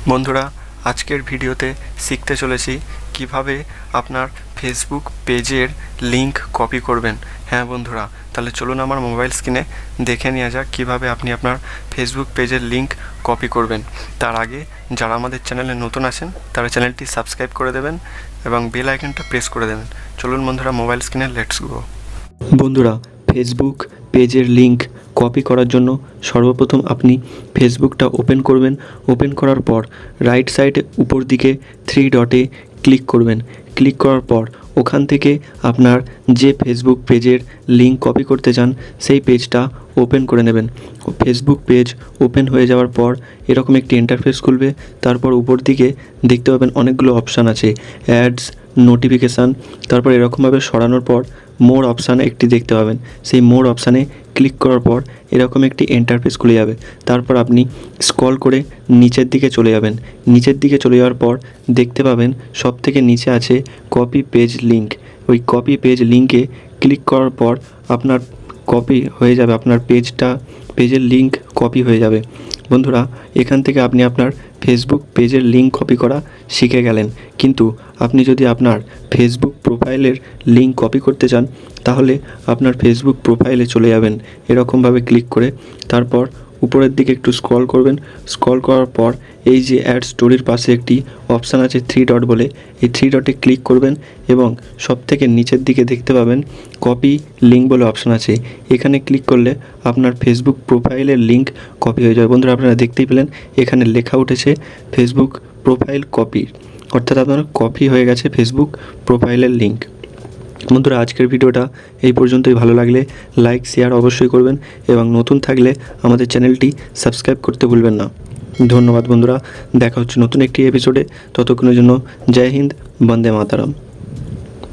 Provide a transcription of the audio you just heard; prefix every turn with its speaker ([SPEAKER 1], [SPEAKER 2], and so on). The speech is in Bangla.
[SPEAKER 1] বন্ধুরা, আজকের ভিডিওতে শিখতে চলেছি কিভাবে আপনার ফেসবুক পেজের লিংক কপি করবেন। হ্যাঁ বন্ধুরা, তাহলে চলুন আমার মোবাইল স্ক্রিনে দেখে নেওয়া যাক কীভাবে আপনি আপনার ফেসবুক পেজের লিংক কপি করবেন। তার আগে যারা আমাদের চ্যানেলে নতুন আছেন তারা চ্যানেলটি সাবস্ক্রাইব করে দেবেন এবং বেল আইকনটা প্রেস করে দেবেন। চলুন বন্ধুরা, মোবাইল স্ক্রিনে লেটস গো। বন্ধুরা, ফেসবুক পেজের লিংক কপি করার জন্য সর্বপ্রথম আপনি ফেসবুকটা ওপেন করবেন। ওপেন করার পর রাইট সাইডে উপর দিকে 3 ডটে ক্লিক করবেন। ক্লিক করার পর ওখান থেকে আপনার যে ফেসবুক পেজের লিংক কপি করতে চান সেই পেজটা ওপেন করে নেবেন। ফেসবুক পেজ ওপেন হয়ে যাওয়ার পর এরকম একটি ইন্টারফেস খুলবে। তারপর উপর দিকে দেখতে পাবেন অনেকগুলো অপশান আছে, অ্যাডস, নোটিফিকেশান। তারপর এরকমভাবে সরানোর পর মোর অপশানে একটি দেখতে পাবেন। সেই মোর অপশানে ক্লিক করার পর এরকম একটি ইন্টারফেস খুলে যাবে। তারপর আপনি স্ক্রল করে নিচের দিকে চলে যাবেন। নিচের দিকে চলে যাওয়ার পর দেখতে পাবেন সবথেকে নিচে আছে কপি পেজ লিংক। ওই কপি পেজ লিংকে ক্লিক করার পর আপনার কপি হয়ে যাবে, আপনার পেজের লিংক কপি হয়ে যাবে। বন্ধুরা, এখান থেকে আপনি আপনার ফেসবুক পেজের লিংক কপি করা শিখে গেলেন। কিন্তু আপনি যদি আপনার ফেসবুক প্রোফাইলের লিংক কপি করতে চান তাহলে আপনার ফেসবুক প্রোফাইলে চলে যাবেন এরকমভাবে ক্লিক করে। তারপর উপরের দিকে একটু স্ক্রল করবেন। স্ক্রল করার পর এই যে অ্যাড স্টোরির পাশে একটি অপশান আছে 3 ডট বলে, এই 3 ডটে ক্লিক করবেন এবং সবথেকে নিচের দিকে দেখতে পাবেন কপি লিংক বলে অপশান আছে। এখানে ক্লিক করলে আপনার ফেসবুক প্রোফাইলের লিংক কপি হয়ে যাবে। বন্ধুরা, আপনারা দেখতেই পেলেন এখানে লেখা উঠেছে ফেসবুক প্রোফাইল কপি, অর্থাৎ আপনার কপি হয়ে গেছে ফেসবুক প্রোফাইলের লিংক। বন্ধুরা, আজকের ভিডিওটা এই পর্যন্তই। ভালো লাগলে লাইক শেয়ার অবশ্যই করবেন এবং নতুন থাকলে আমাদের চ্যানেলটি সাবস্ক্রাইব করতে ভুলবেন না। ধন্যবাদ বন্ধুরা, দেখা হচ্ছে নতুন একটি এপিসোডে। ততক্ষণের জন্য জয় হিন্দ, বন্দে মাতারাম।